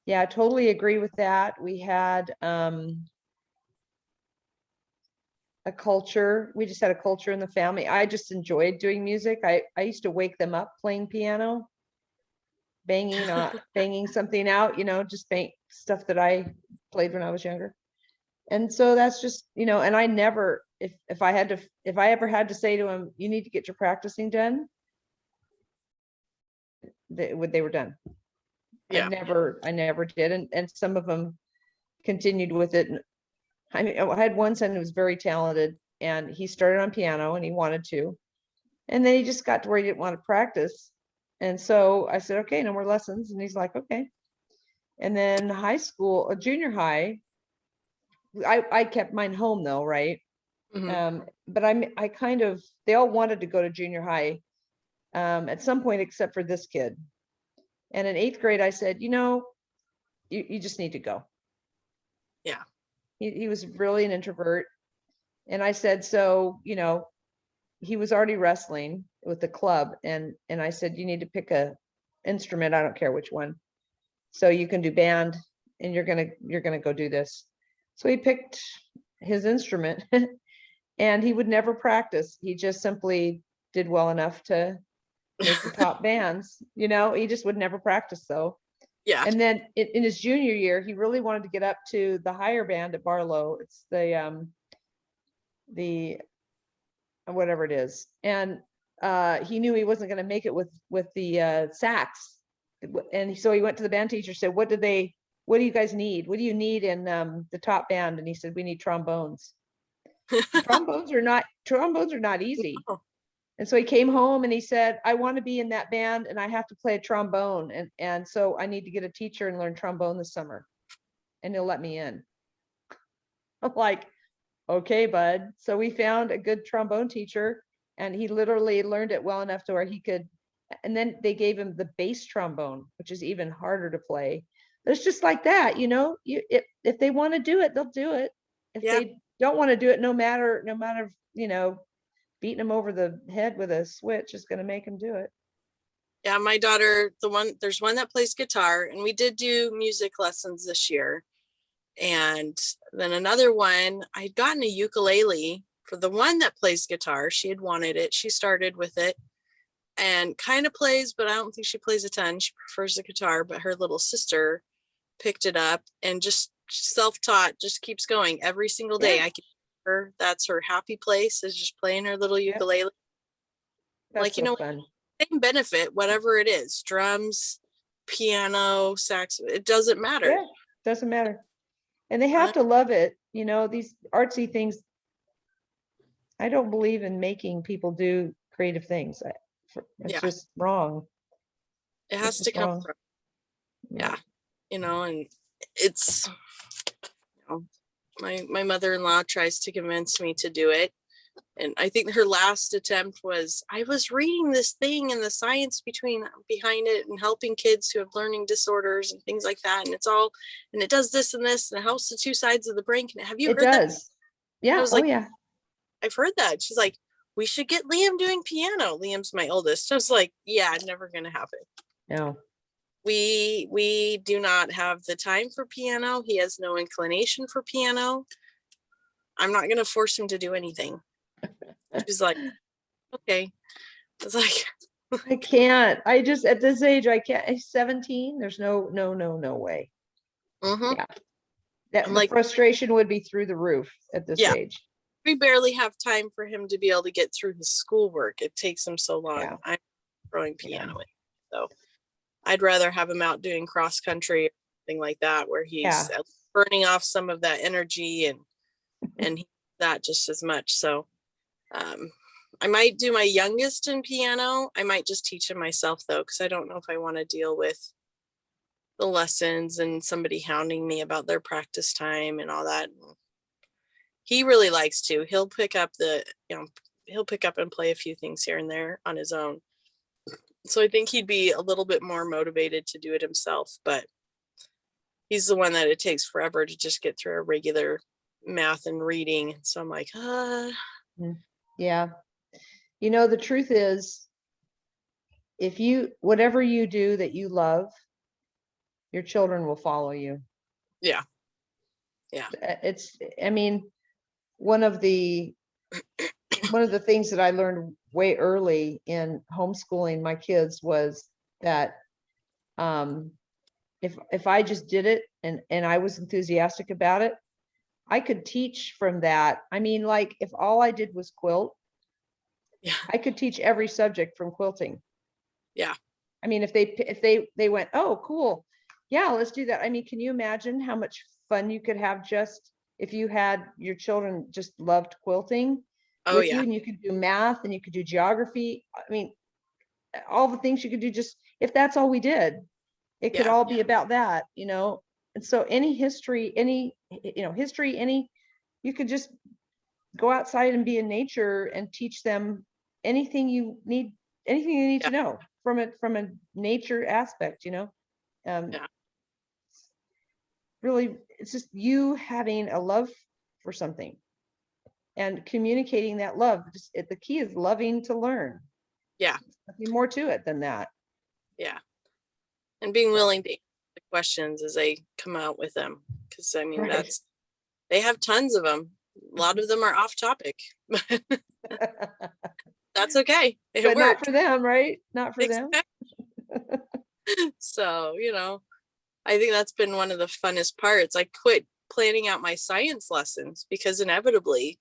Yeah, I totally agree with that. We had a culture. We just had a culture in the family. I just enjoyed doing music. I used to wake them up playing piano, banging something out, just bang stuff that I played when I was younger. And so that's just, and I never, if I ever had to say to him, you need to get your practicing done, they were done. Yeah. I never did. And some of them continued with it. I mean, I had one son who was very talented, and he started on piano and he wanted to, and then he just got to where he didn't want to practice. And so I said, okay, no more lessons. And he's like, okay. And then high school, junior high, I kept mine home though, right? But I kind of, they all wanted to go to junior high at some point, except for this kid. And in 8th grade, I said, you just need to go. Yeah. He was really an introvert. And I said, so, he was already wrestling with the club. And I said, you need to pick a instrument. I don't care which one. So you can do band, and you're going to go do this. So he picked his instrument and he would never practice. He just simply did well enough to make the top bands, he just would never practice though. Yeah. And then in his junior year, he really wanted to get up to the higher band at Barlow. It's the whatever it is. And he knew he wasn't going to make it with the sax. And so he went to the band teacher, said, what do you guys need? What do you need in the top band? And he said, we need trombones. Trombones are not easy. Oh. And so he came home and he said, I want to be in that band and I have to play a trombone. And so I need to get a teacher and learn trombone this summer. And he'll let me in. I'm like, okay, bud. So we found a good trombone teacher, and he literally learned it well enough to where he could. And then they gave him the bass trombone, which is even harder to play. But it's just like that, if they want to do it, they'll do it. If they don't want to do it, no matter, beating them over the head with a switch is going to make them do it. Yeah, my daughter, there's one that plays guitar, and we did do music lessons this year. And then another one, I'd gotten a ukulele for the one that plays guitar. She had wanted it. She started with it and kind of plays, but I don't think she plays a ton. She prefers the guitar, but her little sister picked it up and just self-taught, just keeps going every single day. Yeah. I can her, that's her happy place, is just playing her little ukulele. That's so fun. Same benefit, whatever it is, drums, piano, sax, it doesn't matter. Yeah, doesn't matter. And they have to love it. These artsy things. I don't believe in making people do creative things. It's just wrong. It has to come from. Yeah. And it's, my mother-in-law tries to convince me to do it. And I think her last attempt was, I was reading this thing and the science behind it and helping kids who have learning disorders and things like that. And it does this and this, and it helps the two sides of the brain. Have you heard that? It does. Yeah. I was like, yeah. I've heard that. She's like, we should get Liam doing piano. Liam's my oldest. I was like, yeah, never going to happen. No. We do not have the time for piano. He has no inclination for piano. I'm not going to force him to do anything. She's like, okay. It's like, I can't. I just, at this age, I can't. He's 17. There's no way. Yeah. The frustration would be through the roof at this age. We barely have time for him to be able to get through his schoolwork. It takes him so long. Yeah. I'm throwing piano in. So I'd rather have him out doing cross country or something like that, where he's burning off some of that energy and that just as much. So I might do my youngest in piano. I might just teach him myself though, because I don't know if I want to deal with the lessons and somebody hounding me about their practice time and all that. He really likes to. He'll pick up and play a few things here and there on his own. So I think he'd be a little bit more motivated to do it himself, but he's the one that it takes forever to just get through a regular math and reading. So I'm like, Yeah. The truth is, whatever you do that you love, your children will follow you. Yeah. Yeah. I mean, one of the things that I learned way early in homeschooling my kids was that if I just did it and I was enthusiastic about it, I could teach from that. I mean, like if all I did was quilt, Yeah. I could teach every subject from quilting. Yeah. I mean, if they went, oh, cool. Yeah, let's do that. I mean, can you imagine how much fun you could have just if you had your children just loved quilting Oh, with you, yeah. and you could do math and you could do geography. I mean, all the things you could do just if that's all we did, it could Yeah. all be about that, you know. And so any history, you could just go outside and be in nature and teach them anything you need, Yeah. to know from a nature aspect, you know. Yeah. Really, it's just you having a love for something and communicating that love. The key is loving to learn. Yeah. Nothing more to it than that. Yeah. And being willing to answer the questions as they come out with them. Because I mean, Right. they have tons of them. A lot of them are off topic. That's okay. It But not worked. for them, right? Not for them. So, I think that's been one of the funnest parts. I quit planning out my science lessons because inevitably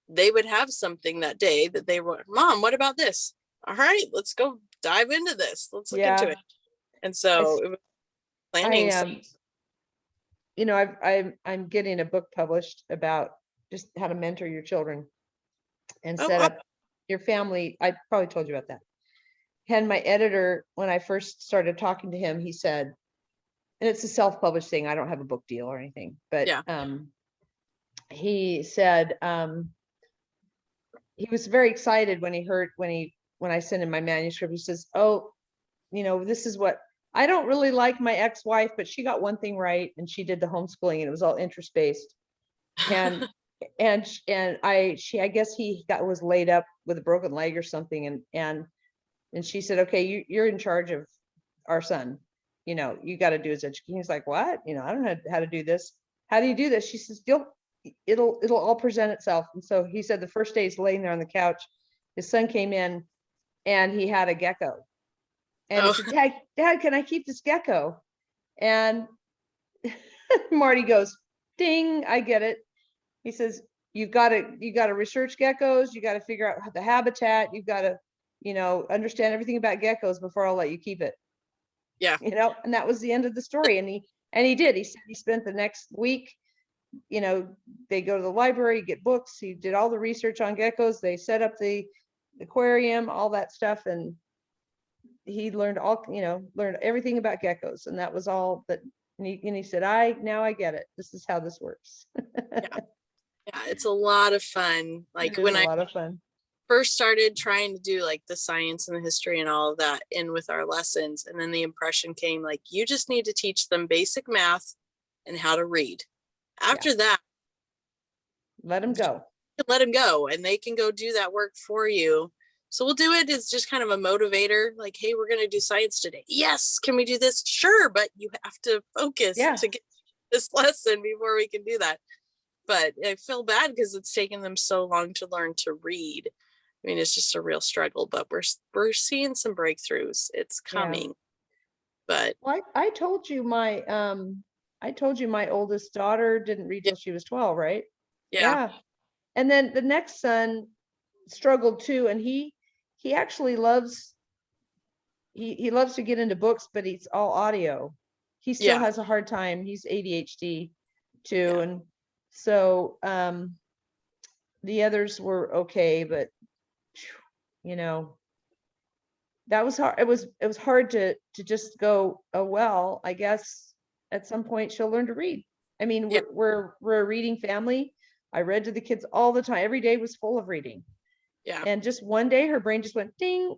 they would have something that day that they were, Mom, what about this? All right, let's go dive into this. Let's look into it. And so it was planning. I'm getting a book published about just how to mentor your children and Oh, set up your family. I probably told you about that. And my editor, when I first started talking to him, he said, and it's a self-published thing, I don't have a book deal or anything, but yeah. He said he was very excited when I sent him my manuscript. He says, oh, this is what I don't really like my ex-wife, but she got one thing right, and she did the homeschooling, and it was all interest-based. And I guess he was laid up with a broken leg or something, and she said, okay, you're in charge of our son. You got to do his education. He's like, what? I don't know how to do this. How do you do this? She says, it'll all present itself. And so he said the first day he's laying there on the couch, his son came in and he had a gecko. And he said, Dad, can I keep this gecko? And Marty goes, ding, I get it. He says, you got to research geckos. You got to figure out the habitat. You've got to, understand everything about geckos before I'll let you keep it. Yeah. And that was the end of the story. And he did. He said he spent the next week, they go to the library, get books. He did all the research on geckos. They set up the aquarium, all that stuff. And he learned everything about geckos. And that was all that. And he said, now I get it. This is how this works. Yeah, it's a lot of fun. Like when a lot of fun. First started trying to do like the science and the history and all of that in with our lessons. And then the impression came like, you just need to teach them basic math and how to read. After that, let them go. Let them go and they can go do that work for you. So we'll do it as just kind of a motivator. Like, hey, we're going to do science today. Yes. Can we do this? Sure. But you have to focus to get this lesson before we can do that. But I feel bad because it's taken them so long to learn to read. I mean, it's just a real struggle, but we're seeing some breakthroughs. It's coming. But I told you my oldest daughter didn't read till she was 12, right? Yeah. And then the next son struggled too, and he actually loves he loves to get into books, but it's all audio. He still has a hard time. He's ADHD too, and so the others were okay, but that was hard. It was hard to just go, oh well, I guess at some point she'll learn to read. I mean, we're a reading family. I read to the kids all the time. Every day was full of reading. Yeah. And just one day her brain just went ding,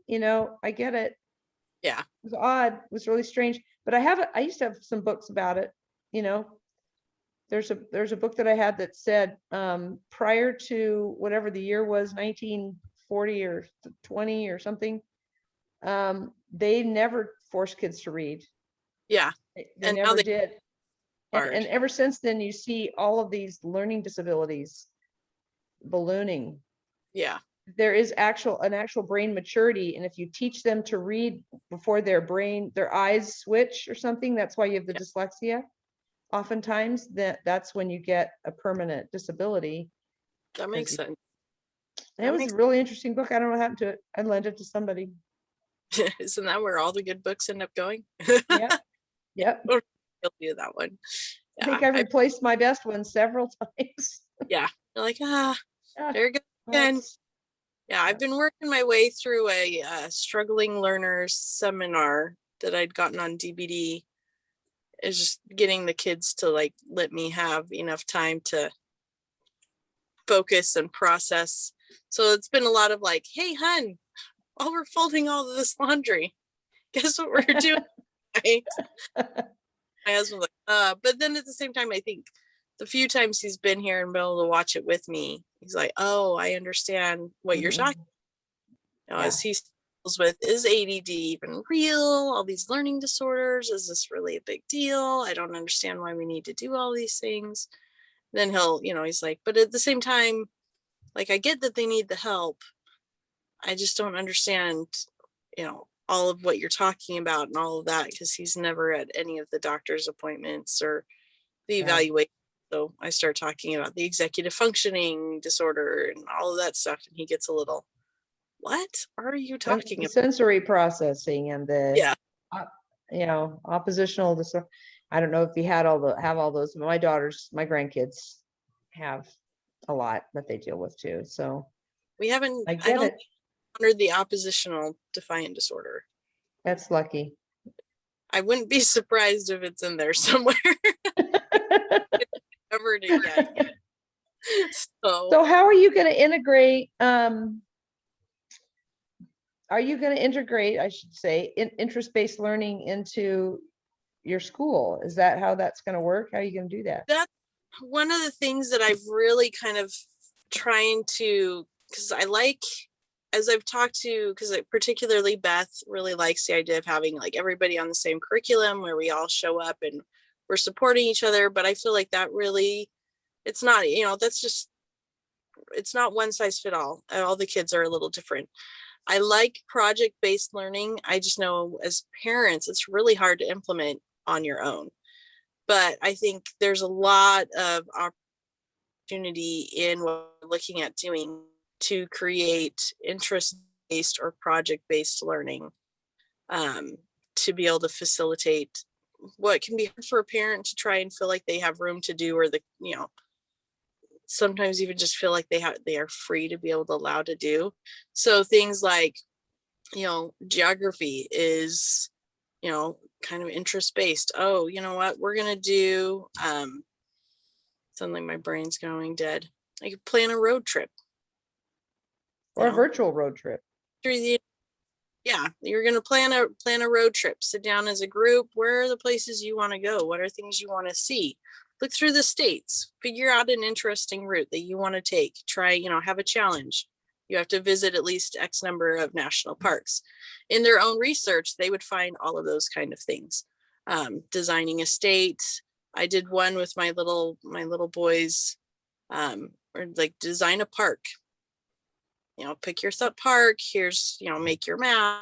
I get it. Yeah. It was odd. It was really strange. But I used to have some books about it. There's a book that I had that said prior to whatever the year was, 1940 or 20 or something, they never forced kids to read. Yeah. They And now never they did. And hard. ever since then, you see all of these learning disabilities ballooning. Yeah. There is an actual brain maturity, and if you teach them to read before their eyes switch or something, that's why you have the dyslexia. Oftentimes, that's when you get a permanent disability. That makes sense. It was a really interesting book. I don't know what happened to it. I lent it to somebody. Isn't that where all the good books end up going? Yep. Yep. I'll do that one. I think I've replaced my best one several times. Yeah. You're like, there you go again. That's- Yeah, I've been working my way through a struggling learners seminar that I'd gotten on DVD. Is just getting the kids to like let me have enough time to focus and process. So it's been a lot of like, hey, hun, while we're folding all of this laundry, guess what we're doing? Right? My husband's like, but then at the same time, I think the few times he's been here and been able to watch it with me, he's like, oh, I understand what you're talking about. As he struggles with, is ADD even real? All these learning disorders, is this really a big deal? I don't understand why we need to do all these things. Then he'll, he's like, but at the same time, like, I get that they need the help. I just don't understand, all of what you're talking about and all of that, because he's never at any of the doctor's appointments or the evaluation. So I start talking about the executive functioning disorder and all of that stuff, and he gets a little, what are you talking about? Sensory processing and the oppositional disorder. I don't know if you have all those. My grandkids have a lot that they deal with too. So we haven't. I don't honored the oppositional defiant disorder. That's lucky. I wouldn't be surprised if it's in there somewhere. Covered it yet. So how are you going to integrate? I should say, interest-based learning into your school? Is that how that's going to work? How are you going to do that? That's one of the things that I've really kind of trying to, because I like, as I've talked to, because particularly Beth really likes the idea of having like everybody on the same curriculum where we all show up and we're supporting each other. But I feel like that really, it's not, it's not one size fit all. All the kids are a little different. I like project-based learning. I just know as parents, it's really hard to implement on your own. But I think there's a lot of opportunity in what we're looking at doing to create interest-based or project-based learning, to be able to facilitate what can be hard for a parent to try and feel like they have room to do, or sometimes even just feel like they are free to be able to allow to do. So things like, geography is, kind of interest based. Oh, you know what, we're going to do, suddenly my brain's going dead. I could plan a road trip. Or a virtual road trip. Yeah, you're going to plan a road trip, sit down as a group. Where are the places you want to go? What are things you want to see? Look through the states, figure out an interesting route that you want to take. Try, have a challenge. You have to visit at least X number of national parks. In their own research, they would find all of those kind of things. Designing a state. I did one with my little boys, or like design a park. Pick your park. Here's, make your map.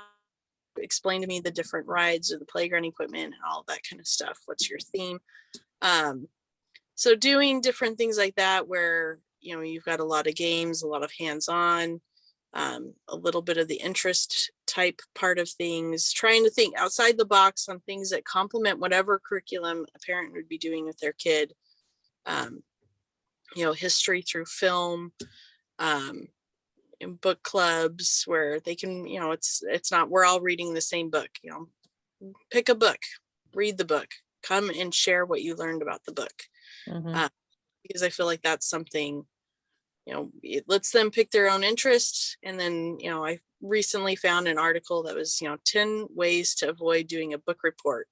Explain to me the different rides or the playground equipment, all that kind of stuff. What's your theme? So doing different things like that where, you've got a lot of games, a lot of hands-on, a little bit of the interest type part of things, trying to think outside the box on things that complement whatever curriculum a parent would be doing with their kid. History through film, in book clubs where they can, it's not, we're all reading the same book, pick a book, read the book, come and share what you learned about the book. Because I feel like that's something, it lets them pick their own interests. And then, I recently found an article that was, 10 ways to avoid doing a book report,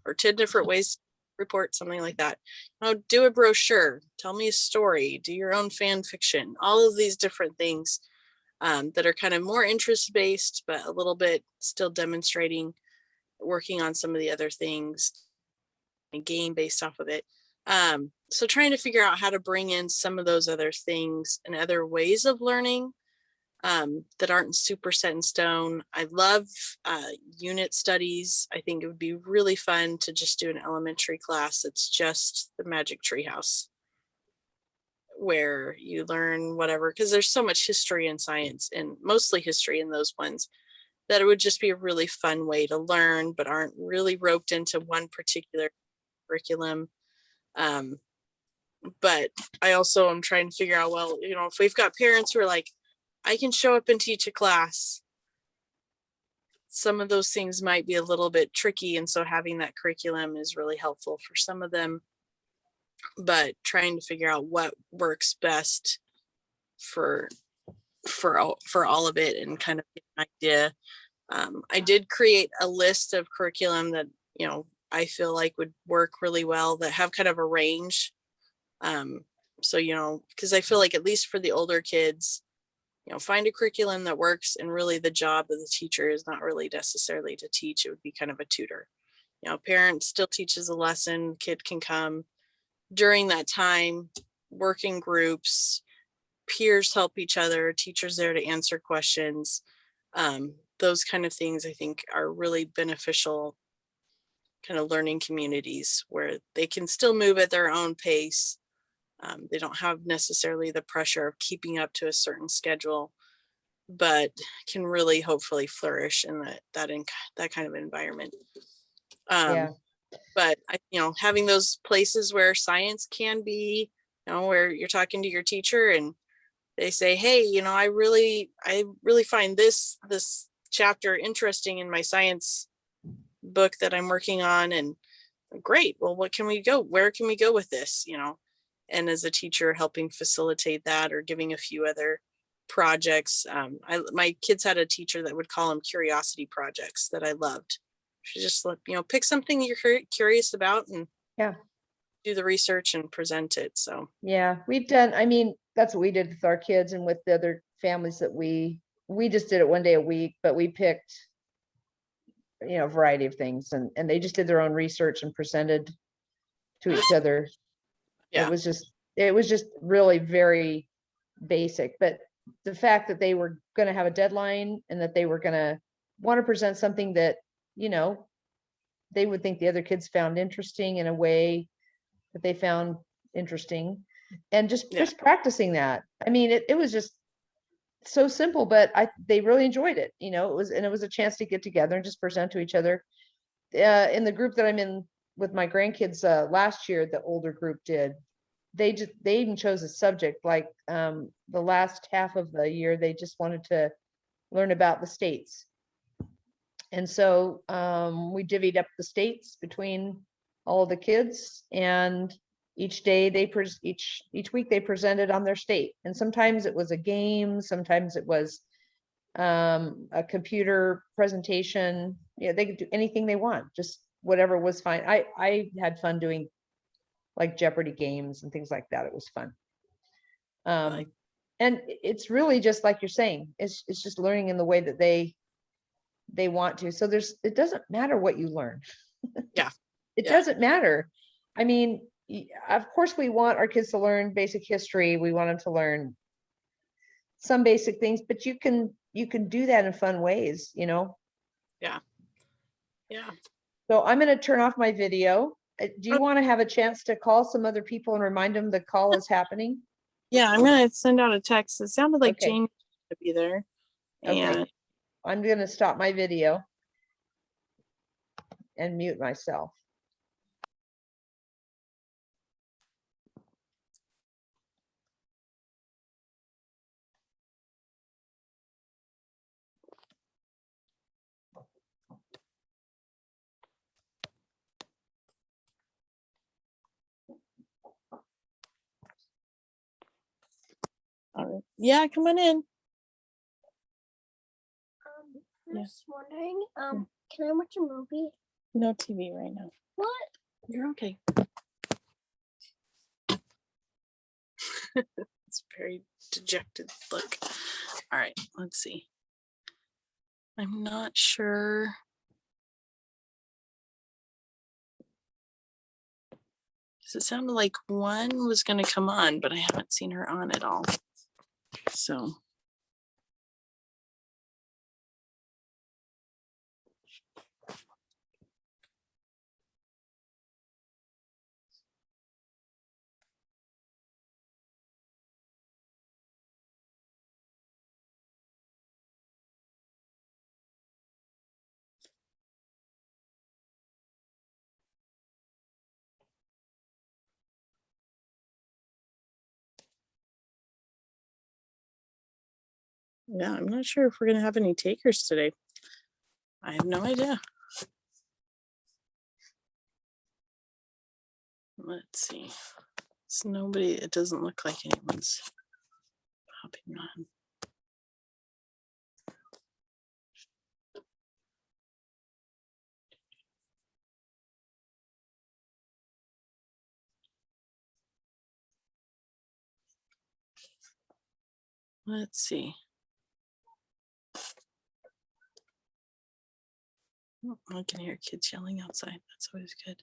or 10 different ways to report, something like that. Do a brochure, tell me a story, do your own fan fiction, all of these different things that are kind of more interest-based, but a little bit still demonstrating, working on some of the other things a game based off of it. So trying to figure out how to bring in some of those other things and other ways of learning that aren't super set in stone. I love unit studies. I think it would be really fun to just do an elementary class that's just the Magic Tree House, where you learn whatever, because there's so much history and science, and mostly history in those ones, that it would just be a really fun way to learn, but aren't really roped into one particular curriculum. But I also am trying to figure out, well, you know, if we've got parents who are like, I can show up and teach a class, some of those things might be a little bit tricky. And so having that curriculum is really helpful for some of them, but trying to figure out what works best for all of it and kind of get an idea. I did create a list of curriculum that, you know, I feel like would work really well, that have kind of a range. So, you know, because I feel like at least for the older kids, you know, find a curriculum that works, and really the job of the teacher is not really necessarily to teach. It would be kind of a tutor. You know, parent still teaches a lesson, kid can come during that time, working groups, peers help each other, teachers there to answer questions. Those kind of things I think are really beneficial kind of learning communities where they can still move at their own pace. They don't have necessarily the pressure of keeping up to a certain schedule, but can really hopefully flourish in that kind of environment. Yeah. But you know, having those places where science can be, you know, where you're talking to your teacher and they say, hey, you know, I really find this chapter interesting in my science book that I'm working on, and great, well, where can we go with this, you know? And as a teacher, helping facilitate that, or giving a few other projects. My kids had a teacher that would call them curiosity projects that I loved. She just, you know, pick something you're curious about and do the research and present it. So yeah, we've done, I mean, that's what we did with our kids and with the other families that we just did it one day a week, but we picked, you know, a variety of things, and they just did their own research and presented to each other. yeah, It was just really very basic, but the fact that they were going to have a deadline and that they were going to want to present something that, you know, they would think the other kids found interesting in a way that they found interesting, and just practicing that. I mean, it was just so simple, but they really enjoyed it. You know, it was a chance to get together and just present to each other. In the group that I'm in with my grandkids, last year, the older group did. They even chose a subject, like the last half of the year, they just wanted to learn about the states. And so we divvied up the states between all of the kids, and each day each week they presented on their state. And sometimes it was a game, sometimes it was a computer presentation. Yeah, they could do anything they want, just whatever was fine. I had fun doing like Jeopardy games and things like that. It was fun. And it's really just like you're saying, it's just learning in the way that they want to. So it doesn't matter what you learn. Yeah. It doesn't matter. I mean, of course we want our kids to learn basic history. We want them to learn some basic things, but you can do that in fun ways, you know? Yeah. Yeah. So I'm going to turn off my video. Do you want to have a chance to call some other people and remind them the call is happening? Yeah, I'm going to send out a text. It sounded like Jane to be there. And okay. I'm going to stop my video and mute myself. all right. Yeah, come on in. Just wondering, can I watch a movie? No TV right now. What? You're okay. It's a very dejected look. All right, let's see. I'm not sure. It sounded like one was going to come on, but I haven't seen her on at all. So. Yeah, I'm not sure if we're going to have any takers today. I have no idea. Let's see. It's nobody, it doesn't look like anyone's popping on. Let's see. Oh, I can hear kids yelling outside. That's always good.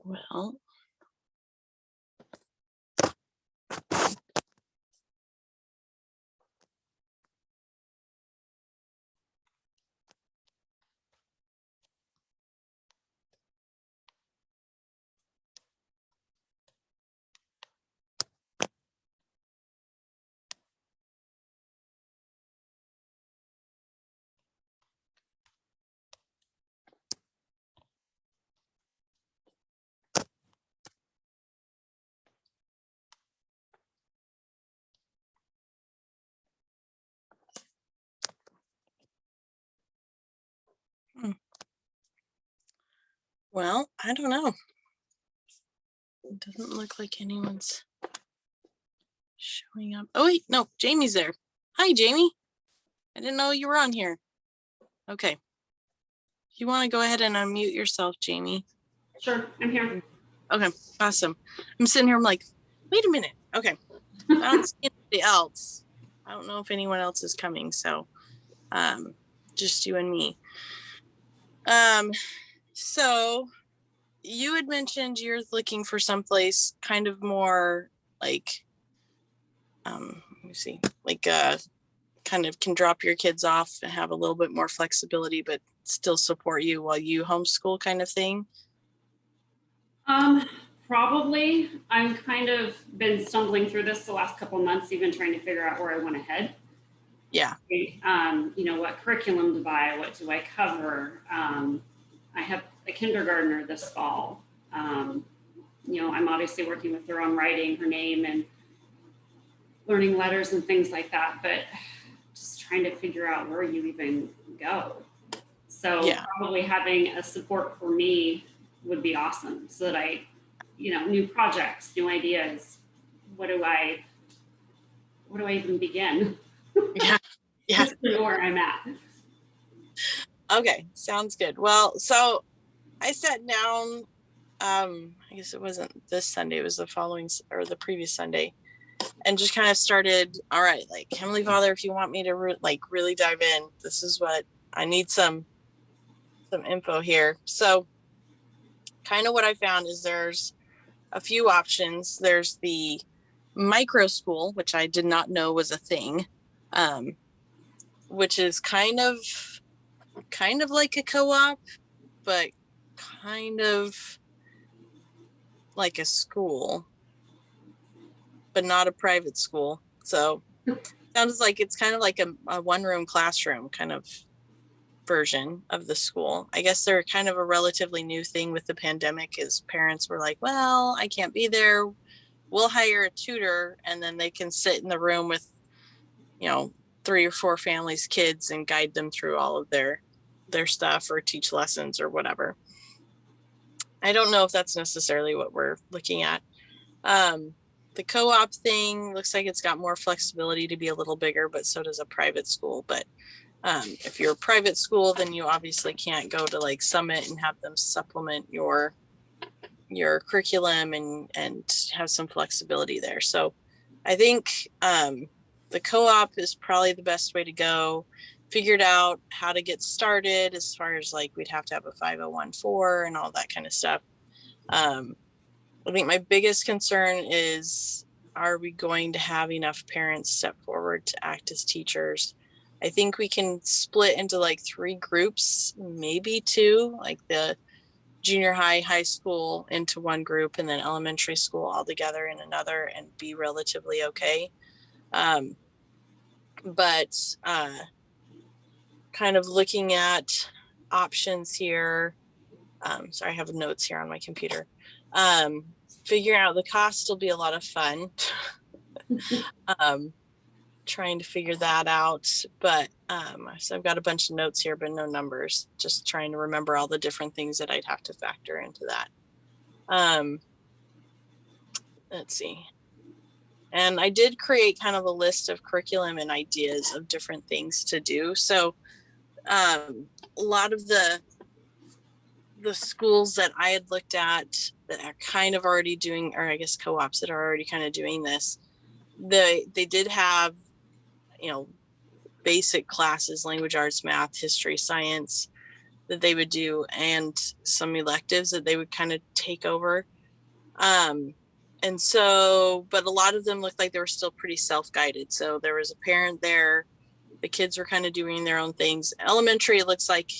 Well, well, I don't know. It doesn't look like anyone's showing up. Oh wait, no, Jamie's there. Hi, Jamie. I didn't know you were on here. Okay. You want to go ahead and unmute yourself, Jamie? Sure, I'm here. Okay, awesome. I'm sitting here, I'm like, wait a minute. Okay. I don't see anybody else. I don't know if anyone else is coming, so just you and me. So you had mentioned you're looking for someplace kind of more like let me see, like kind of can drop your kids off and have a little bit more flexibility but still support you while you homeschool kind of thing. Probably. I've kind of been stumbling through this the last couple of months, even trying to figure out where I want to head. Yeah. You know, what curriculum to buy, what do I cover? I have a kindergartner this fall. You know, I'm obviously working with her on writing her name and learning letters and things like that, but just trying to figure out where you even go. So Yeah. Probably having a support for me would be awesome, so that I, you know, new projects, new ideas. What do I even begin? Yeah. Yeah. Just to know where I'm at. Okay, sounds good. Well, so I sat down, I guess it wasn't this Sunday, it was the following or the previous Sunday, and just kind of started, all right, like, Heavenly Father, if you want me to really dive in, this is what I need, some info here. So kind of what I found is there's a few options. There's the micro school, which I did not know was a thing, which is kind of like a co-op, but kind of like a school, but not a private school. So sounds like it's kind of like a one-room classroom kind of version of the school. I guess they're kind of a relatively new thing with the pandemic, is parents were like, well, I can't be there, we'll hire a tutor, and then they can sit in the room with, you know, 3 or 4 families' kids and guide them through all of their stuff or teach lessons or whatever. I don't know if that's necessarily what we're looking at. The co-op thing looks like it's got more flexibility to be a little bigger, but so does a private school. But if you're a private school, then you obviously can't go to like Summit and have them supplement your your curriculum and have some flexibility there. So I think the co-op is probably the best way to go. Figured out how to get started as far as like we'd have to have a 501(c)(4) and all that kind of stuff. I think my biggest concern is, are we going to have enough parents step forward to act as teachers? I think we can split into like 3 groups, maybe 2, like the junior high, high school into one group, and then elementary school all together in another, and be relatively okay. But kind of looking at options here. Sorry, I have notes here on my computer. Figuring out the cost will be a lot of fun. Trying to figure that out. But so I've got a bunch of notes here, but no numbers. Just trying to remember all the different things that I'd have to factor into that. Let's see. And I did create kind of a list of curriculum and ideas of different things to do. So a lot of the schools that I had looked at that are kind of already doing, or I guess co-ops that are already kind of doing this, they did have, you know, basic classes, language arts, math, history, science, that they would do, and some electives that they would kind of take over. And so, but a lot of them looked like they were still pretty self-guided. So there was a parent there, the kids were kind of doing their own things. Elementary, it looks like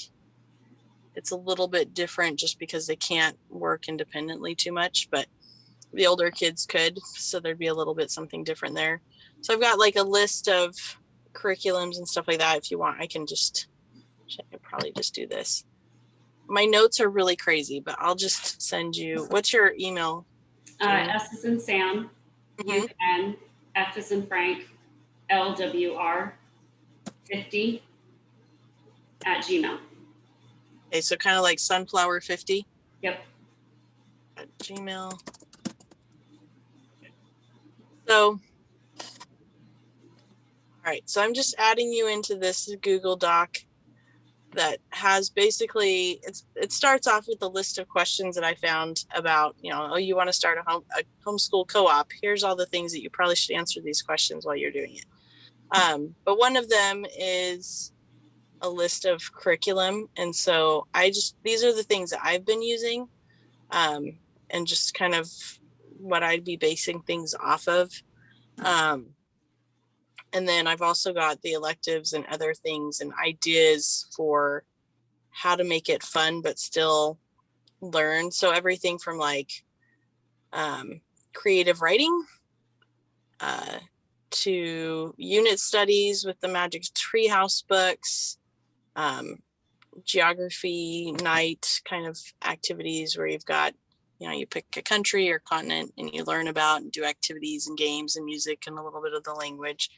it's a little bit different just because they can't work independently too much, but the older kids could, so there'd be a little bit something different there. So I've got like a list of curriculums and stuff like that. If you want, I can probably just do this. My notes are really crazy, but I'll just send you. What's your email? S is in Sam, UN, F is in Frank, LWR 50 @gmail. Okay, so kind of like sunflower 50. Yep. At Gmail. So, all right, so I'm just adding you into this Google Doc that has basically, it starts off with a list of questions that I found about, you know, oh, you want to start a homeschool co-op. Here's all the things that you probably should answer these questions while you're doing it. But one of them is a list of curriculum. And so these are the things that I've been using, and just kind of what I'd be basing things off of. And then I've also got the electives and other things and ideas for how to make it fun, but still learn. So everything from like creative writing to unit studies with the Magic Treehouse books, geography night kind of activities where you've got, you know, you pick a country or continent and you learn about and do activities and games and music and a little bit of the language.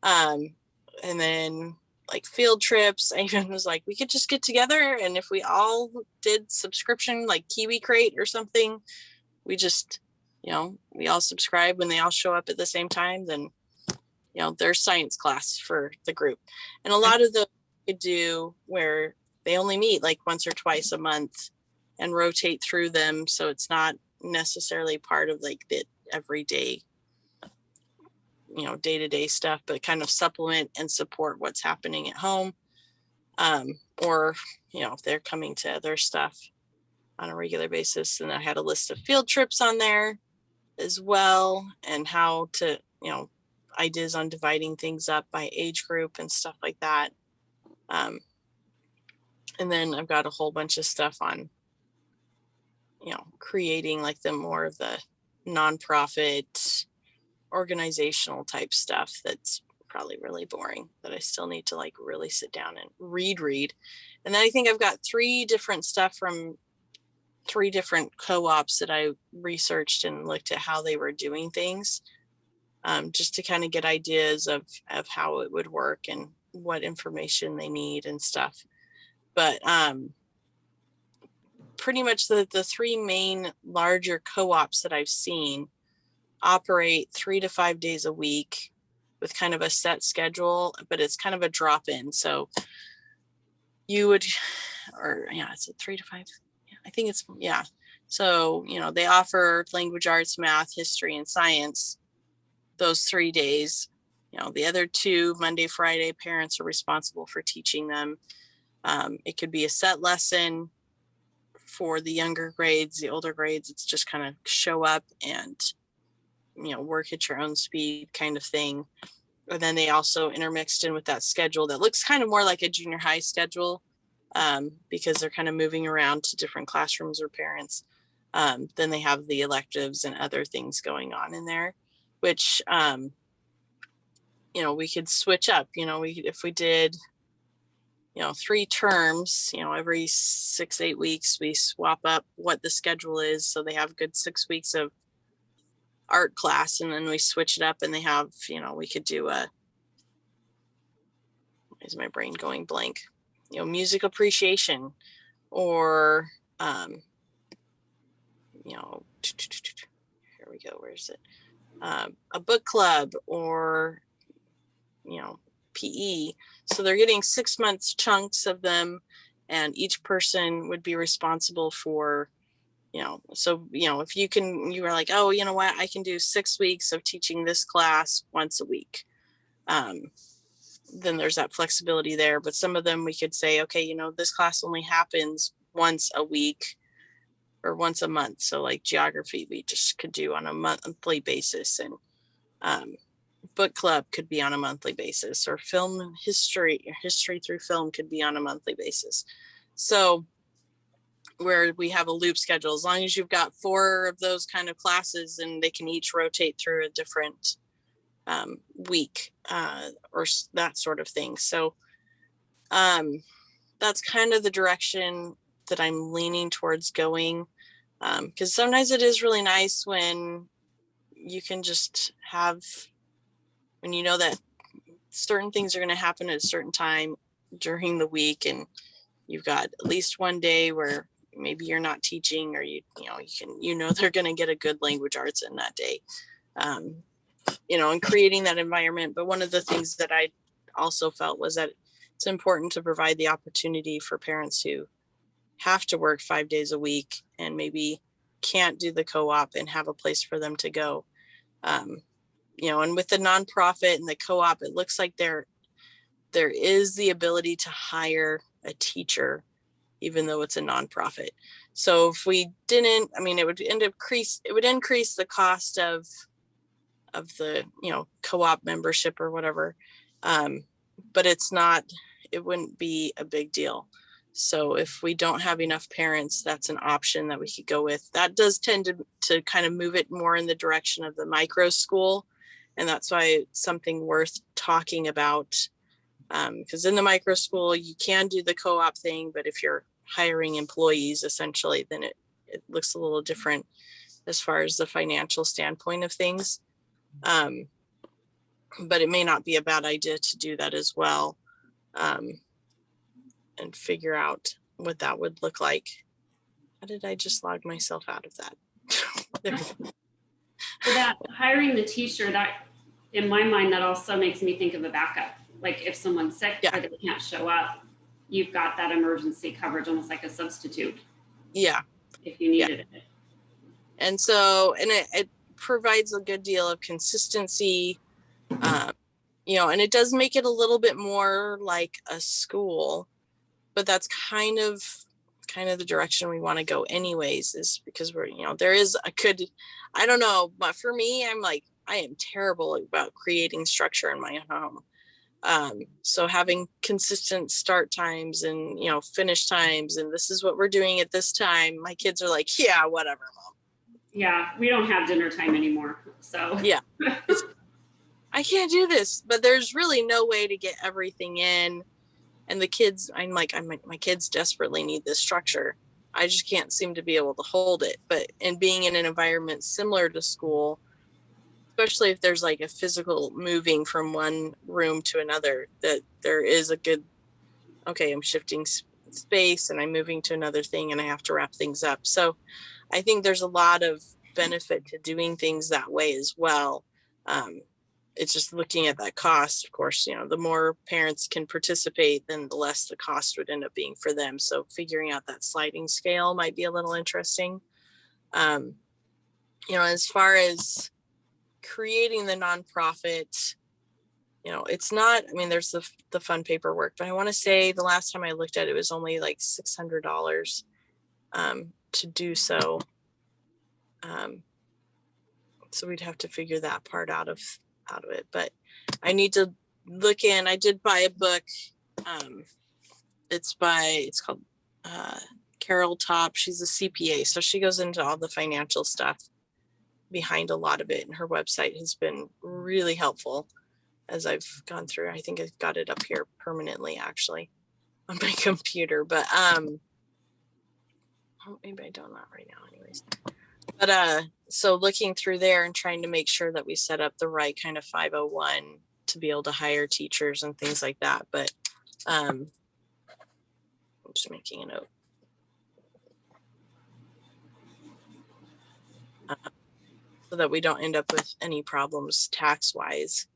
And then like field trips, I even was like, we could just get together, and if we all did subscription like Kiwi Crate or something, we just, you know, we all subscribe when they all show up at the same time, then, you know, there's science class for the group. And a lot of them could do where they only meet like once or twice a month and rotate through them, so it's not necessarily part of like the everyday, you know, day-to-day stuff, but kind of supplement and support what's happening at home. Or, you know, if they're coming to other stuff on a regular basis. And I had a list of field trips on there as well, and how to, you know, ideas on dividing things up by age group and stuff like that. And then I've got a whole bunch of stuff on, you know, creating like the more of the nonprofit organizational type stuff that's probably really boring, that I still need to like really sit down and read. And then I think I've got 3 different stuff from 3 different co-ops that I researched and looked at how they were doing things, just to kind of get ideas of how it would work and what information they need and stuff. But pretty much the 3 main larger co-ops that I've seen operate 3 to 5 days a week with kind of a set schedule, but it's kind of a drop-in. So you would, or yeah, it's a 3 to 5. I think it's, yeah, So, they offer language arts, math, history, and science those 3 days. The other 2, Monday, Friday, parents are responsible for teaching them. It could be a set lesson for the younger grades. The older grades, it's just kind of show up and, work at your own speed kind of thing. And then they also intermixed in with that schedule that looks kind of more like a junior high schedule, because they're kind of moving around to different classrooms or parents. Then they have the electives and other things going on in there, which, we could switch up, if we did, 3 terms, every 6-8 weeks, we swap up what the schedule is. So they have good 6 weeks of art class, and then we switch it up and they have, we could do is my brain going blank, music appreciation, or, here we go. Where's it? A book club, or, PE. So they're getting 6 months chunks of them, and each person would be responsible for, so, if you were like, oh, you know what, I can do 6 weeks of teaching this class once a week. Then there's that flexibility there. But some of them we could say, okay, this class only happens once a week or once a month. So like geography, we just could do on a monthly basis, and book club could be on a monthly basis, or film history through film could be on a monthly basis. So where we have a loop schedule, as long as you've got 4 of those kind of classes, and they can each rotate through a different week, or that sort of thing. So that's kind of the direction that I'm leaning towards going, because sometimes it is really nice when you can just have, when you know that certain things are going to happen at a certain time during the week, and you've got at least one day where maybe you're not teaching, or they're going to get a good language arts in that day, and creating that environment. But one of the things that I also felt was that it's important to provide the opportunity for parents who have to work 5 days a week and maybe can't do the co-op, and have a place for them to go. And with the nonprofit and the co-op, it looks like there is the ability to hire a teacher, even though it's a nonprofit. So if we didn't, it would increase the cost of the, co-op membership or whatever. But it wouldn't be a big deal. So if we don't have enough parents, that's an option that we could go with. That does tend to kind of move it more in the direction of the micro school. And that's why it's something worth talking about. Because in the micro school, you can do the co-op thing, but if you're hiring employees, essentially, then it looks a little different as far as the financial standpoint of things. But it may not be a bad idea to do that as well, and figure out what that would look like. How did I just log myself out of that? So that hiring the teacher, that in my mind, that also makes me think of a backup. Like if someone's sick, or they can't show up, you've got that emergency coverage, almost like a substitute. Yeah. If you needed it. And so, and it provides a good deal of consistency, and it does make it a little bit more like a school, but that's kind of the direction we want to go anyways, is because we're, there is I don't know, but for me, I am terrible about creating structure in my home. So having consistent start times and, finish times, and this is what we're doing at this time, my kids are like, yeah, whatever, Mom. Yeah, we don't have dinner time anymore. So yeah, I can't do this, but there's really no way to get everything in. And the kids, my kids desperately need this structure. I just can't seem to be able to hold it. But in being in an environment similar to school, especially if there's like a physical moving from one room to another, that there is a good, okay, I'm shifting space and I'm moving to another thing and I have to wrap things up. So I think there's a lot of benefit to doing things that way as well. It's just looking at that cost, of course, the more parents can participate, then the less the cost would end up being for them. So figuring out that sliding scale might be a little interesting. As far as creating the nonprofit, it's not, there's the fun paperwork, but I want to say the last time I looked at it, it was only like $600 to do so. So we'd have to figure that part out of it, but I need to I did buy a book. It's called Carol Top. She's a CPA, so she goes into all the financial stuff behind a lot of it, and her website has been really helpful as I've gone through. I think I've got it up here permanently actually on my computer, but maybe I don't, not right now anyways. But so looking through there and trying to make sure that we set up the right kind of 501 to be able to hire teachers and things like that. But I'm just making a note. So that we don't end up with any problems tax wise.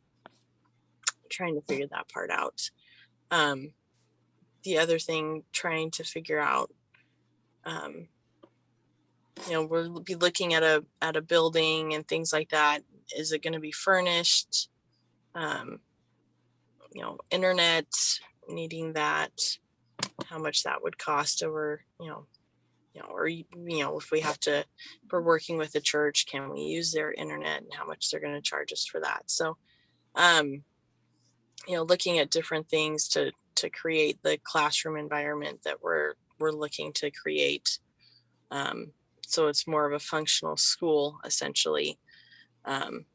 Trying to figure that part out. The other thing, trying to figure out, we'll be looking at a building and things like that. Is it going to be furnished? Internet, needing that, how much that would cost over, or if we have to, if we're working with a church, can we use their internet and how much they're going to charge us for that? So, looking at different things to create the classroom environment that we're looking to create. So it's more of a functional school essentially. And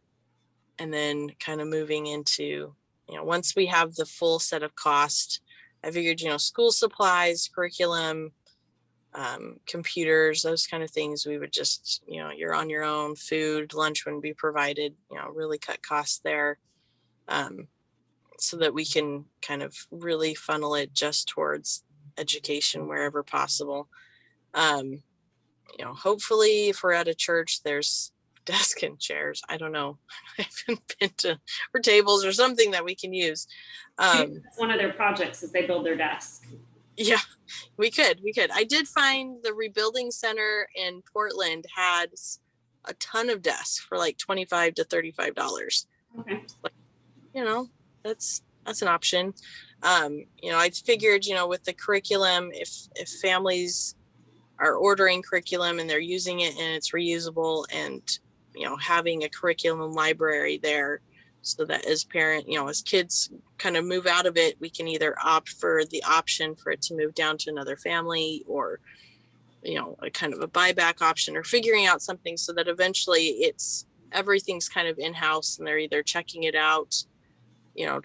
then kind of moving into, once we have the full set of cost, I figured, school supplies, curriculum, computers, those kind of things, we would just, you're on your own. Food, lunch wouldn't be provided, really cut costs there. So that we can kind of really funnel it just towards education wherever possible. Hopefully if we're at a church, there's desk and chairs. I don't know. I haven't been to, or tables or something that we can use. One of their projects is they build their desk. Yeah, we could. I did find the Rebuilding Center in Portland had a ton of desks for like $25 to $35. Okay. That's an option. I figured, with the curriculum, if families are ordering curriculum and they're using it and it's reusable, and, having a curriculum library there so that as as kids kind of move out of it, we can either opt for the option for it to move down to another family, or, a kind of a buyback option, or figuring out something so that eventually everything's kind of in-house and they're either checking it out,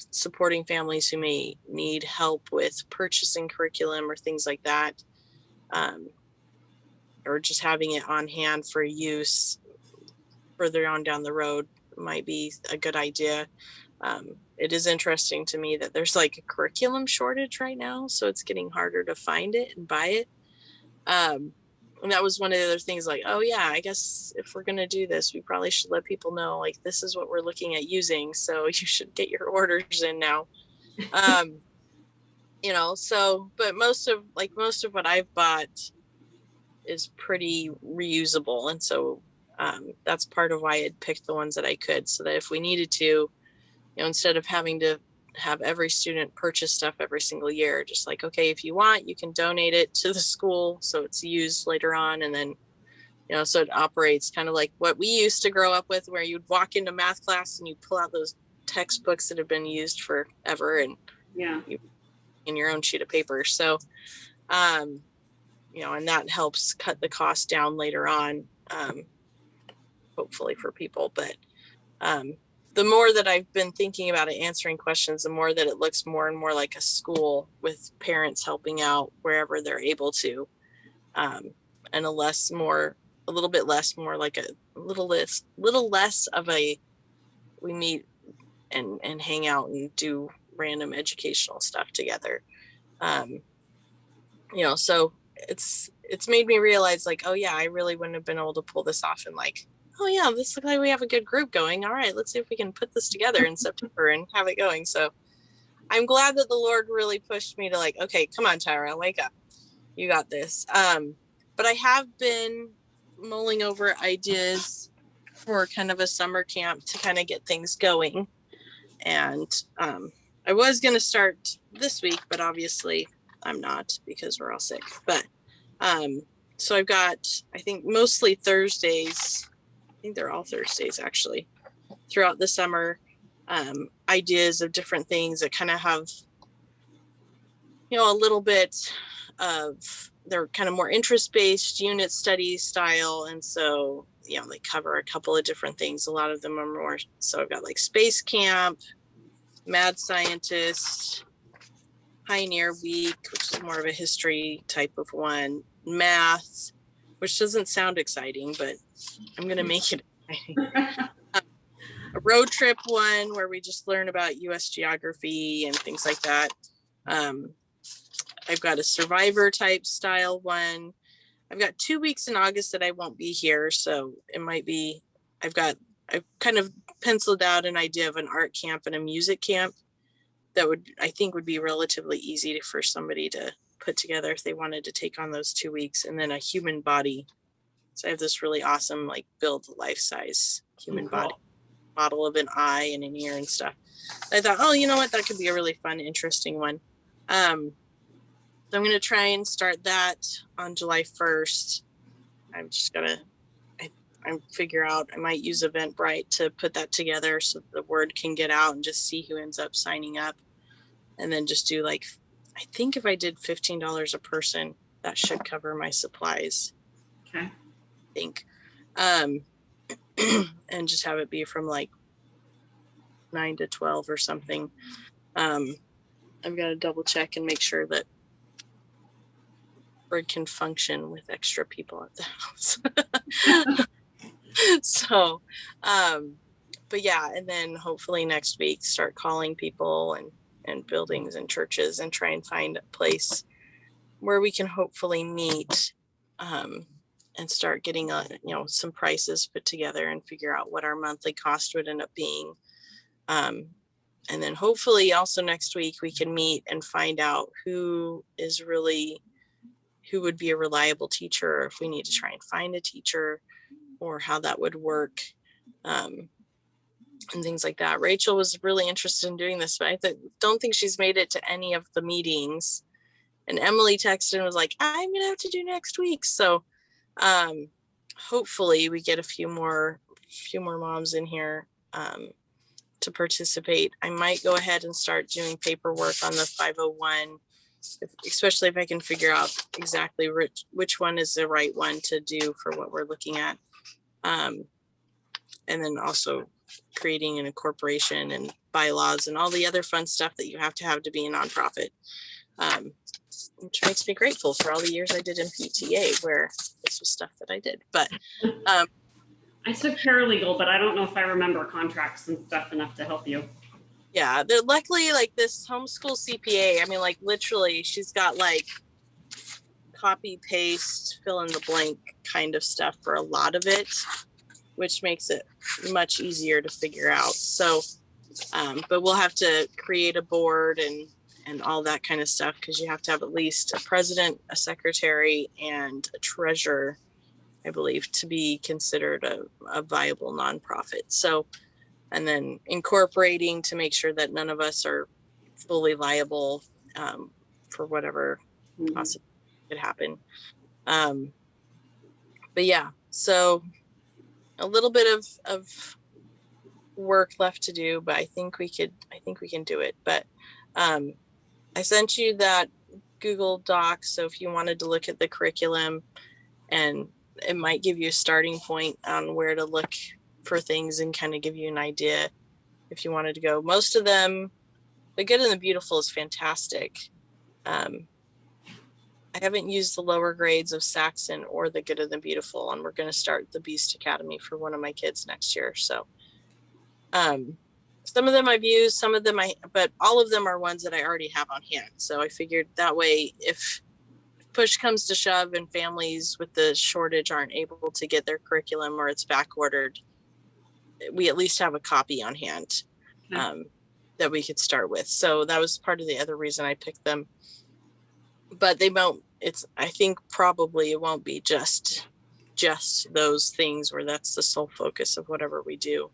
supporting families who may need help with purchasing curriculum or things like that, or just having it on hand for use further on down the road might be a good idea. It is interesting to me that there's like a curriculum shortage right now, so it's getting harder to find it and buy it. And that was one of the other things, like, oh yeah, I guess if we're going to do this, we probably should let people know, like, this is what we're looking at using. So you should get your orders in now. But most of what I've bought is pretty reusable. And so that's part of why I had picked the ones that I could, so that if we needed to, instead of having to have every student purchase stuff every single year, just like, okay, if you want, you can donate it to the school so it's used later on. And then, so it operates kind of like what we used to grow up with, where you'd walk into math class and you pull out those textbooks that have been used forever, and you in your own sheet of paper. So, and that helps cut the cost down later on, hopefully for people. But the more that I've been thinking about it, answering questions, the more that it looks more and more like a school, with parents helping out wherever they're able to, and a little bit less of a, we meet and hang out and do random educational stuff together. So it's made me realize, like, oh yeah, I really wouldn't have been able to pull this off, and like, oh yeah, this looks like we have a good group going. All right, let's see if we can put this together in September and have it going. So I'm glad that the Lord really pushed me to, like, okay, come on, Tyra, wake up. You got this. But I have been mulling over ideas for kind of a summer camp to kind of get things going. And I was going to start this week, but obviously I'm not because we're all sick. But so I've got, I think mostly Thursdays. I think they're all Thursdays actually throughout the summer. Ideas of different things that kind of have, you know, a little bit of, they're kind of more interest-based unit study style. And so, you know, they cover a couple of different things. A lot of them are more, so I've got like space camp, mad scientist, pioneer week, which is more of a history type of one, math, which doesn't sound exciting, but I'm going to make it exciting. A road trip one where we just learn about US geography and things like that. I've got a survivor type style one. I've got 2 weeks in August that I won't be here. So it might be, I've kind of penciled out an idea of an art camp and a music camp that I think would be relatively easy for somebody to put together if they wanted to take on those 2 weeks. And then a human body. So I have this really awesome, like build life-size human body model of an eye and an ear and stuff. I thought, oh, you know what? That could be a really fun, interesting one. So I'm going to try and start that on July 1st. I'm just going to, I figure out, I might use Eventbrite to put that together so the word can get out and just see who ends up signing up. And then just do like, I think if I did $15 a person, that should cover my supplies. Okay. I think. And just have it be from like 9 to 12 or something. I've got to double check and make sure that Bird can function with extra people at the house. So, but yeah, and then hopefully next week start calling people and buildings and churches and try and find a place where we can hopefully meet and start getting some prices put together and figure out what our monthly cost would end up being. And then hopefully also next week we can meet and find out who would be a reliable teacher, or if we need to try and find a teacher, or how that would work, and things like that. Rachel was really interested in doing this, but I don't think she's made it to any of the meetings. And Emily texted and was like, I'm gonna have to do next week. So hopefully we get a few more moms in here to participate. I might go ahead and start doing paperwork on the 501, especially if I can figure out exactly which one is the right one to do for what we're looking at. And then also creating an incorporation and bylaws and all the other fun stuff that you have to be a nonprofit, which makes me grateful for all the years I did in PTA where this was stuff that I did. But I took paralegal, but I don't know if I remember contracts and stuff enough to help you. Yeah, they're luckily like this homeschool CPA. I mean, like literally she's got like copy paste, fill in the blank kind of stuff for a lot of it, which makes it much easier to figure out. So, but we'll have to create a board and all that kind of stuff, because you have to have at least a president, a secretary, and a treasurer, I believe, to be considered a viable nonprofit. So, and then incorporating to make sure that none of us are fully liable for whatever possibly could happen. But yeah, so a little bit of work left to do, but I think we can do it. But I sent you that Google Doc, so if you wanted to look at the curriculum, and it might give you a starting point on where to look for things and kind of give you an idea if you wanted to go. Most of them, The Good and the Beautiful is fantastic. I haven't used the lower grades of Saxon or The Good and the Beautiful, and we're going to start the Beast Academy for one of my kids next year. So some of them I've used, some of them but all of them are ones that I already have on hand. So I figured that way, if push comes to shove and families with the shortage aren't able to get their curriculum or it's back ordered, we at least have a copy on hand that we could start with. So that was part of the other reason I picked them. But they won't, I think probably it won't be just just those things where that's the sole focus of whatever we do,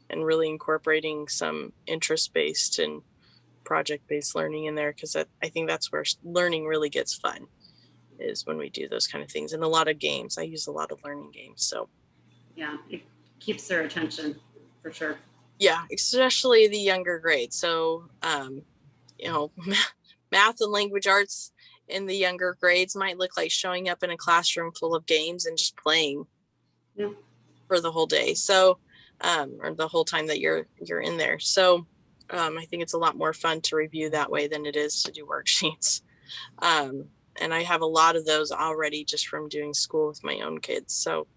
and really incorporating some interest-based and project-based learning in there, because I think that's where learning really gets fun, is when we do those kind of things. And a lot of games. I use a lot of learning games. So Yeah, it keeps their attention for sure. yeah, especially the younger grades. So math and language arts in the younger grades might look like showing up in a classroom full of games and just playing for the whole day. So or the whole time that you're in there. So I think it's a lot more fun to review that way than it is to do worksheets. And I have a lot of those already just from doing school with my own kids. So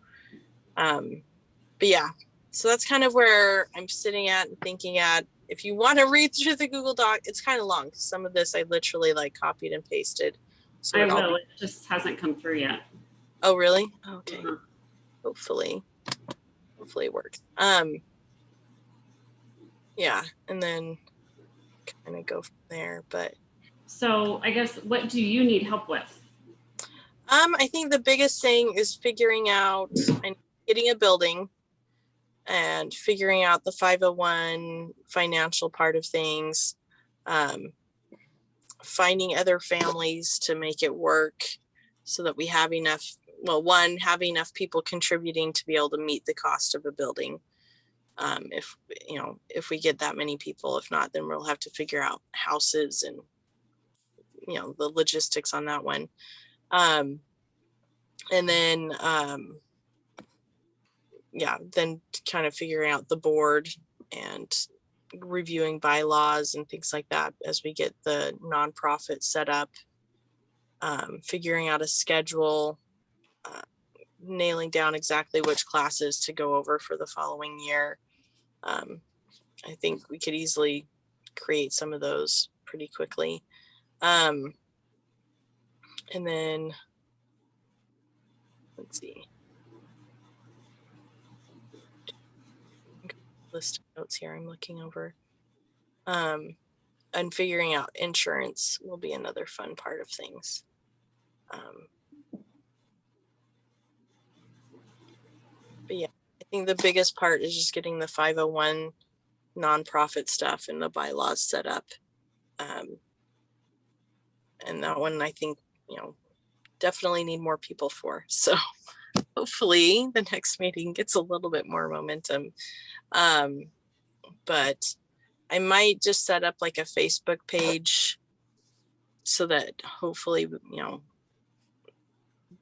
but yeah, so that's kind of where I'm sitting at and thinking at. If you want to read through the Google Doc, it's kind of long. Some of this I literally like copied and pasted. So I will. It just hasn't come through yet. Oh, really? Okay. Uh-huh. Hopefully it works. Yeah, and then kind of go from there. But so I guess, what do you need help with? I think the biggest thing is figuring out and getting a building and figuring out the 501 financial part of things, finding other families to make it work so that we have enough, have enough people contributing to be able to meet the cost of a building. If we get that many people. If not, then we'll have to figure out houses and the logistics on that one. And then then kind of figuring out the board and reviewing bylaws and things like that as we get the nonprofit set up, figuring out a schedule, nailing down exactly which classes to go over for the following year. I think we could easily create some of those pretty quickly. And then let's see. List of notes here I'm looking over. And figuring out insurance will be another fun part of things. But yeah, I think the biggest part is just getting the 501 nonprofit stuff and the bylaws set up. And that one, I think, definitely need more people for. So hopefully the next meeting gets a little bit more momentum. But I might just set up like a Facebook page so that hopefully,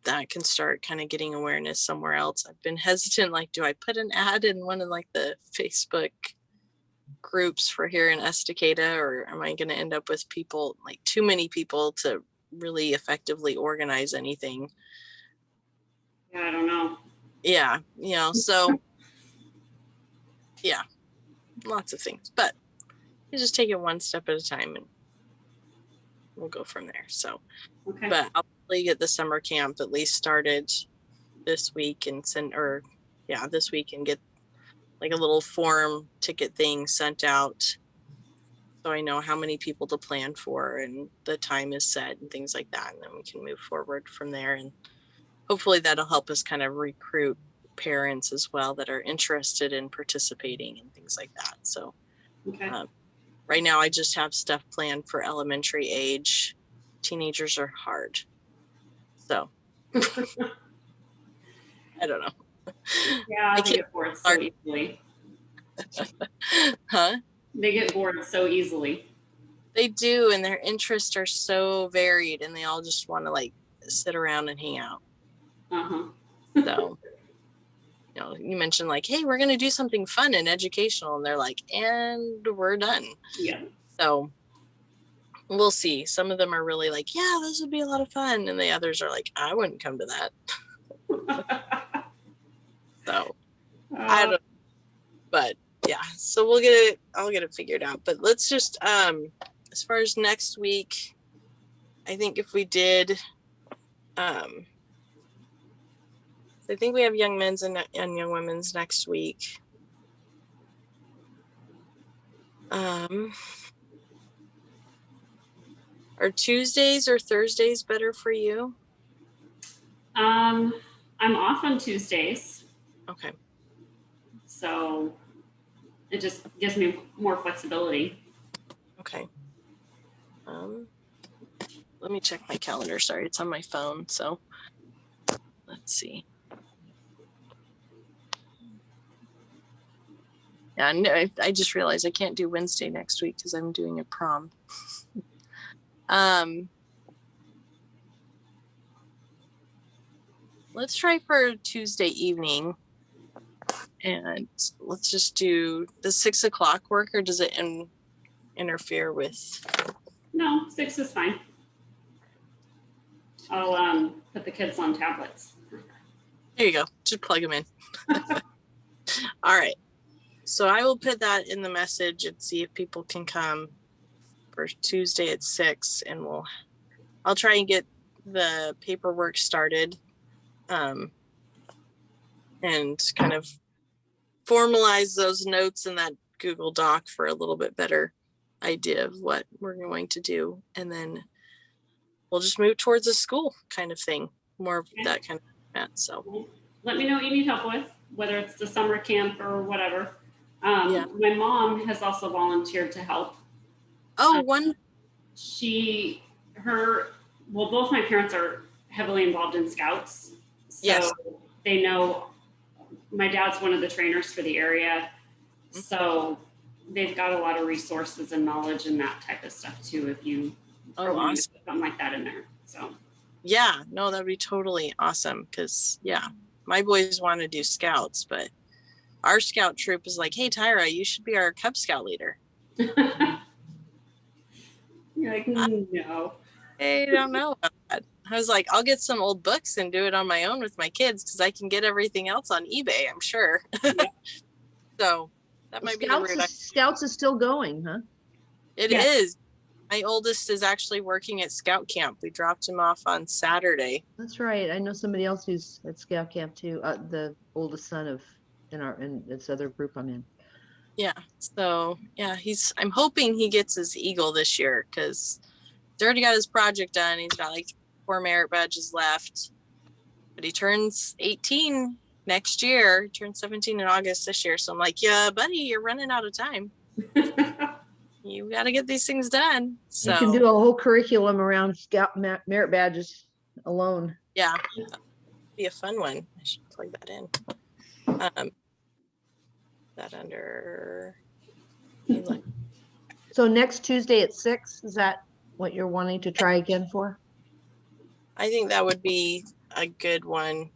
that can start kind of getting awareness somewhere else. I've been hesitant, like, do I put an ad in one of like the Facebook groups for here in Estacada, or am I going to end up with people, like too many people to really effectively organize anything? Yeah, I don't know. Yeah, so yeah, lots of things, but you just take it one step at a time and we'll go from there. So, Okay. but I'll probably get the summer camp at least started this week and this week, and get like a little form ticket thing sent out so I know how many people to plan for and the time is set and things like that. And then we can move forward from there. And hopefully that'll help us kind of recruit parents as well that are interested in participating and things like that. So Okay. Right now I just have stuff planned for elementary age. Teenagers are hard. So I don't know. Yeah, they get bored so easily. Huh? They get bored so easily. They do, and their interests are so varied, and they all just want to like sit around and hang out. Uh-huh. So, you mentioned like, hey, we're going to do something fun and educational, and they're like, and we're done. Yeah. So we'll see. Some of them are really like, yeah, this would be a lot of fun, and the others are like, I wouldn't come to that. So I don't know. But yeah, so I'll get it figured out. But let's just as far as next week, I think if we did I think we have young men's and young women's next week. Are Tuesdays or Thursdays better for you? I'm off on Tuesdays, Okay. so it just gives me more flexibility. Okay. Let me check my calendar. Sorry, it's on my phone. So let's see. Yeah, no, I just realized I can't do Wednesday next week because I'm doing a prom. Let's try for Tuesday evening, and let's just do the 6 o'clock work, or does it interfere with? No, 6 is fine. I'll put the kids on tablets. There you go. Just plug them in. All right. So I will put that in the message and see if people can come for Tuesday at 6, and I'll try and get the paperwork started, and kind of formalize those notes in that Google Doc for a little bit better idea of what we're going to do. And then we'll just move towards a school kind of thing, more of that kind of event. So let me know what you need help with, whether it's the summer camp or whatever. Yeah. My mom has also volunteered to help. Oh, Both my parents are heavily involved in scouts. So yes. They know my dad's one of the trainers for the area. So they've got a lot of resources and knowledge and that type of stuff too, if you awesome. something like that in there. So yeah, no, that'd be totally awesome. Cause yeah, my boys want to do scouts, but our scout troop is like, hey, Tyra, you should be our Cub Scout leader. You're like, no. I don't know about that. I was like, I'll get some old books and do it on my own with my kids because I can get everything else on eBay, I'm sure. Yeah. So that might be the route. Scouts is still going, huh? It is. My oldest is actually working at Scout Camp. We dropped him off on Saturday. That's right. I know somebody else who's at Scout Camp too. The oldest son in this other group I'm in. Yeah. So yeah, I'm hoping he gets his Eagle this year because he's already got his project done. He's got like 4 merit badges left, but he turns 18 next year. He turns 17 in August this year. So I'm like, yeah, buddy, you're running out of time. You got to get these things done. So you can do a whole curriculum around Scout merit badges alone. Yeah, that'd be a fun one. I should plug that in. That under. So next Tuesday at 6, is that what you're wanting to try again for? I think that would be a good one,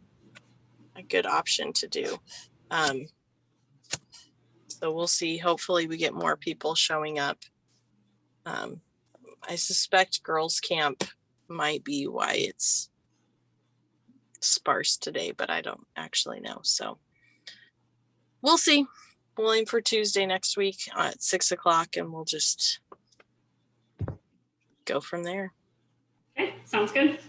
a good option to do. So we'll see. Hopefully we get more people showing up. I suspect girls camp might be why it's sparse today, but I don't actually know. So we'll see. We'll aim for Tuesday next week at 6 o'clock, and we'll just go from there. Okay, sounds good.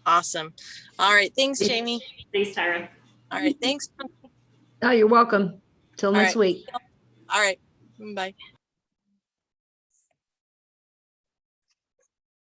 Awesome. All right. Thanks, Jamie. Thanks, Tyra. All right. Thanks. Oh, you're welcome. Till next week. All right. Bye.